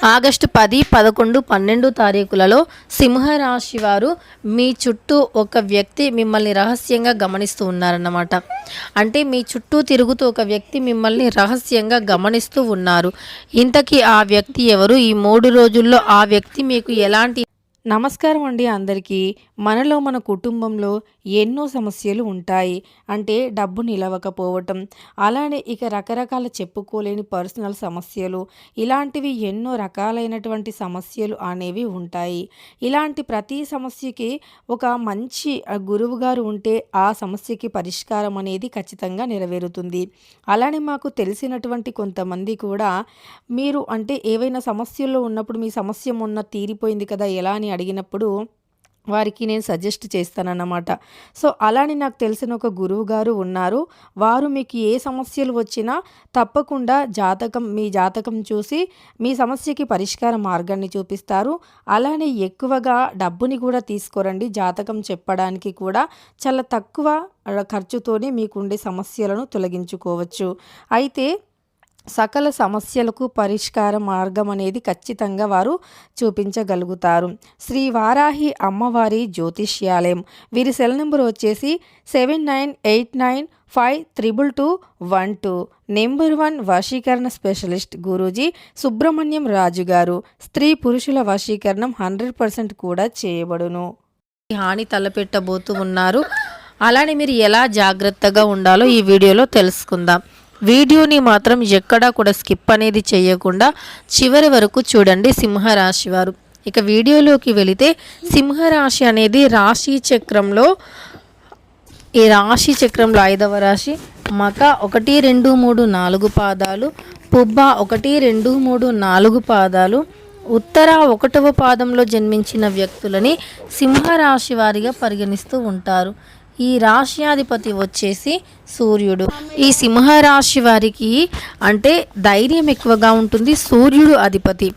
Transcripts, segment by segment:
August 10, 11, 12 తారీఖులలో సింహరాశి వారు మీ చుట్టూ ఒక వ్యక్తి మిమ్మల్ని రహస్యంగా గమనిస్తూ ఉన్నారన్నమాట. అంటే మీ చుట్టూ తిరుగుతూ ఒక వ్యక్తి మిమ్మల్ని రహస్యంగా గమనిస్తూ ఉన్నారు. ఇంతకీ ఆ వ్యక్తి ఎవరు? ఈ 3 రోజుల్లో ఆ వ్యక్తి మీకు ఎలాంటి నమస్కారం అండి అందరికీ. మనలో మన కుటుంబంలో ఎన్నో సమస్యలు ఉంటాయి. అంటే డబ్బు నిలవకపోవటం, అలానే ఇక రకరకాల చెప్పుకోలేని పర్సనల్ సమస్యలు, ఇలాంటివి ఎన్నో రకాలైనటువంటి సమస్యలు అనేవి ఉంటాయి. ఇలాంటి ప్రతి సమస్యకి ఒక మంచి గురువు గారు ఉంటే ఆ సమస్యకి పరిష్కారం అనేది ఖచ్చితంగా నెరవేరుతుంది. అలానే మాకు తెలిసినటువంటి కొంతమంది కూడా మీరు అంటే ఏవైనా సమస్యల్లో ఉన్నప్పుడు మీ సమస్య మొన్న తీరిపోయింది కదా ఎలా అని అడిగినప్పుడు వారికి నేను సజెస్ట్ చేస్తానన్నమాట. సో అలానే నాకు తెలిసిన ఒక గురువు గారు ఉన్నారు. వారు మీకు ఏ సమస్యలు వచ్చినా తప్పకుండా మీ జాతకం చూసి మీ సమస్యకి పరిష్కార మార్గాన్ని చూపిస్తారు. అలానే ఎక్కువగా డబ్బుని కూడా తీసుకోరండి. జాతకం చెప్పడానికి కూడా చాలా తక్కువ ఖర్చుతోనే మీకుండే సమస్యలను తొలగించుకోవచ్చు. అయితే సకల సమస్యలకు పరిష్కార మార్గం అనేది ఖచ్చితంగా వారు చూపించగలుగుతారు. శ్రీ వారాహి అమ్మవారి జ్యోతిష్యాలయం. వీరి సెల్ నెంబర్ వచ్చేసి 7989522212. నెంబర్ 1 వశీకరణ స్పెషలిస్ట్ గురూజీ సుబ్రహ్మణ్యం రాజు గారు. స్త్రీ పురుషుల వశీకరణం 100% కూడా చేయబడును. హాని తలపెట్టబోతూ ఉన్నారు. అలానే మీరు ఎలా జాగ్రత్తగా ఉండాలో ఈ వీడియోలో తెలుసుకుందాం. వీడియోని మాత్రం ఎక్కడా కూడా స్కిప్ అనేది చేయకుండా చివరి వరకు చూడండి సింహరాశి వారు. ఇక వీడియోలోకి వెళితే సింహరాశి అనేది రాశి చక్రంలో 5వ రాశి. మక 1, 2, 3, 4 పాదాలు, పుబ్బ 1, 2, 3, 4 పాదాలు, ఉత్తర 1వ పాదంలో జన్మించిన వ్యక్తులని సింహరాశి వారిగా పరిగణిస్తూ ఉంటారు. ఈ రాశ్యాధిపతి వచ్చేసి సూర్యుడు. ఈ సింహరాశి వారికి అంటే ధైర్యం ఎక్కువగా ఉంటుంది. సూర్యుడు అధిపతి.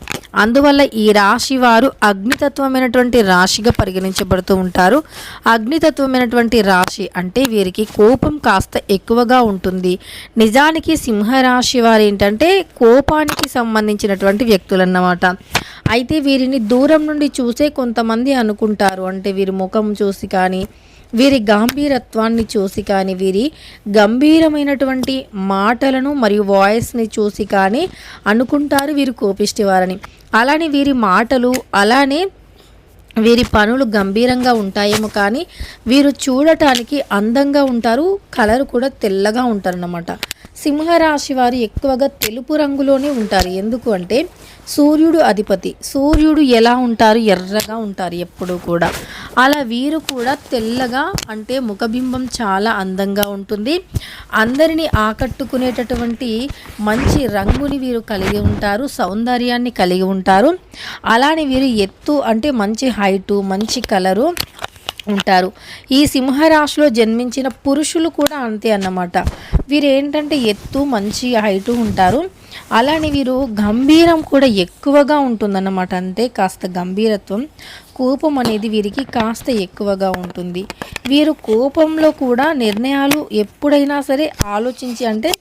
అందువల్ల ఈ రాశి వారు అగ్నితత్వమైనటువంటి రాశిగా పరిగణించబడుతూ ఉంటారు. అగ్నితత్వమైనటువంటి రాశి అంటే వీరికి కోపం కాస్త ఎక్కువగా ఉంటుంది. నిజానికి సింహరాశి వారు ఏంటంటే కోపానికి సంబంధించినటువంటి వ్యక్తులన్నమాట. అయితే వీరిని దూరం నుండి చూసే కొంతమంది అనుకుంటారు, అంటే వీరి ముఖం చూసి కానీ వీరి గాంభీరత్వాన్ని చూసి కానీ వీరి గంభీరమైనటువంటి మాటలను మరియు వాయిస్ని చూసి కానీ అనుకుంటారు వీరు కోపిష్టివారని. అలానే వీరి మాటలు అలానే వీరి పనులు గంభీరంగా ఉంటాయేమో కానీ వీరు చూడటానికి అందంగా ఉంటారు. కలర్ కూడా తెల్లగా ఉంటారన్నమాట. సింహరాశి వారు ఎక్కువగా తెలుపు రంగులోనే ఉంటారు. ఎందుకు అంటే సూర్యుడు అధిపతి. సూర్యుడు ఎలా ఉంటారు? ఎర్రగా ఉంటారు ఎప్పుడూ కూడా. అలా వీరు కూడా తెల్లగా అంటే ముఖబింబం చాలా అందంగా ఉంటుంది. అందరినీ ఆకట్టుకునేటటువంటి మంచి రంగుని వీరు కలిగి ఉంటారు. సౌందర్యాన్ని కలిగి ఉంటారు. అలానే వీరు ఎత్తు అంటే మంచి హైటు, మంచి కలరు ఉంటారు. ఈ సింహరాశిలో జన్మించిన పురుషులు కూడా అంతే అన్నమాట. వీరు ఏంటంటే ఎత్తు మంచి హైటు ఉంటారు. అలానే వీరు గంభీరం కూడా ఎక్కువగా ఉంటుందన్నమాట. అంతే కాస్త గంభీరత్వం, కోపం అనేది వీరికి కాస్త ఎక్కువగా ఉంటుంది. వీరు కోపంలో కూడా నిర్ణయాలు ఎప్పుడైనా సరే ఆలోచించి అంటే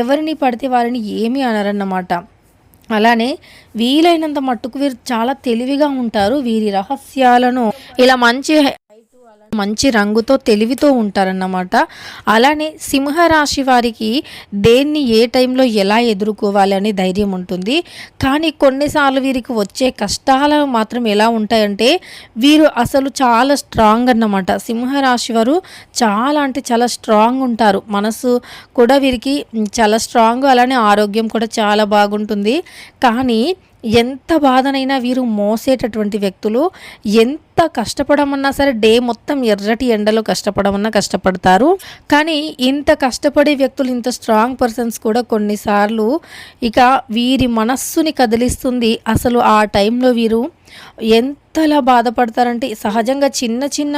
ఎవరిని పడితే వారిని ఏమీ అనరన్నమాట. అలానే వీలైనంత మట్టుకు వీరు చాలా తెలివిగా ఉంటారు. వీరి రహస్యాలను ఇలా మంచి రంగుతో తెలివితో ఉంటారన్నమాట. అలానే సింహరాశి వారికి దేన్ని ఏ టైంలో ఎలా ఎదుర్కోవాలి అనే ధైర్యం ఉంటుంది. కానీ కొన్నిసార్లు వీరికి వచ్చే కష్టాలు మాత్రం ఎలా ఉంటాయంటే వీరు అసలు చాలా స్ట్రాంగ్ అన్నమాట. సింహరాశి వారు చాలా అంటే చాలా స్ట్రాంగ్ ఉంటారు. మనసు కూడా వీరికి చాలా స్ట్రాంగ్, అలానే ఆరోగ్యం కూడా చాలా బాగుంటుంది. కానీ ఎంత బాధనైనా వీరు మోసేటటువంటి వ్యక్తులు. ఎంత కష్టపడమన్నా సరే డే మొత్తం ఎర్రటి ఎండలో కష్టపడమన్నా కష్టపడతారు. కానీ ఇంత కష్టపడే వ్యక్తులు, ఇంత స్ట్రాంగ్ పర్సన్స్ కూడా కొన్నిసార్లు ఇక వీరి మనస్సుని కదిలిస్తుంది. అసలు ఆ టైంలో వీరు ఎంతలా బాధపడతారంటే సహజంగా చిన్న చిన్న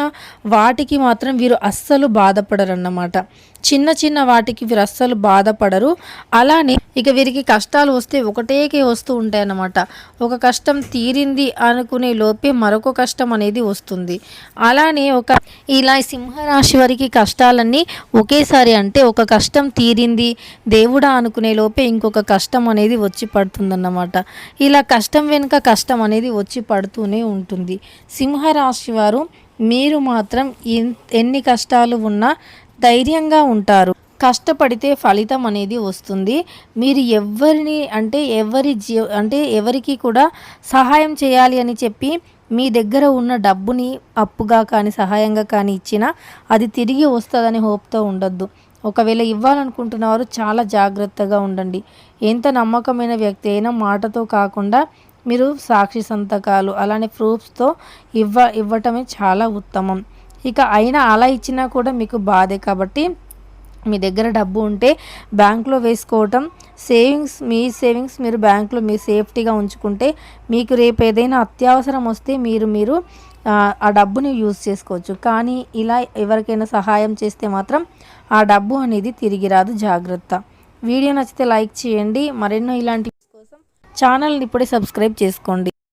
వాటికి మాత్రం వీరు అస్సలు బాధపడరన్నమాట. చిన్న చిన్న వాటికి వీరు అస్సలు బాధపడరు. అలానే ఇక వీరికి కష్టాలు వస్తే ఒకటేకే వస్తూ ఉంటాయన్నమాట. ఒక కష్టం తీరింది అనుకునే లోపే మరొక కష్టం అనేది వస్తుంది. అలానే ఇలా సింహరాశి వారికి కష్టాలన్నీ ఒకేసారి, అంటే ఒక కష్టం తీరింది దేవుడా అనుకునే లోపే ఇంకొక కష్టం అనేది వచ్చి పడుతుందన్నమాట. ఇలా కష్టం వెనుక కష్టం అనేది వచ్చి పడుతూనే ఉంటుంది. సింహరాశి వారు మీరు మాత్రం ఎన్ని కష్టాలు ఉన్నా ధైర్యంగా ఉంటారు. కష్టపడితే ఫలితం అనేది వస్తుంది. మీరు ఎవరికి కూడా సహాయం చేయాలి అని చెప్పి మీ దగ్గర ఉన్న డబ్బుని అప్పుగా కానీ సహాయంగా కానీ ఇచ్చినా అది తిరిగి వస్తుందని హోప్తో ఉండొద్దు. ఒకవేళ ఇవ్వాలనుకుంటున్నవారు చాలా జాగ్రత్తగా ఉండండి. ఎంత నమ్మకమైన వ్యక్తి అయినా మాటతో కాకుండా మీరు సాక్షి సంతకాలు అలానే ప్రూఫ్స్తో ఇవ్వటమే చాలా ఉత్తమం. ఇక అయినా అలా ఇచ్చినా కూడా మీకు బాధే. కాబట్టి మీ దగ్గర డబ్బు ఉంటే బ్యాంకులో వేసుకోవటం, మీ సేవింగ్స్ మీరు బ్యాంకులో మీరు సేఫ్టీగా ఉంచుకుంటే మీకు రేపు ఏదైనా అత్యవసరం వస్తే మీరు ఆ డబ్బుని యూజ్ చేసుకోవచ్చు. కానీ ఇలా ఎవరికైనా సహాయం చేస్తే మాత్రం ఆ డబ్బు అనేది తిరిగి రాదు. జాగ్రత్త. వీడియో నచ్చితే లైక్ చేయండి. మరెన్నో ఇలాంటి కోసం ఛానల్ని ఇప్పుడే సబ్స్క్రైబ్ చేసుకోండి.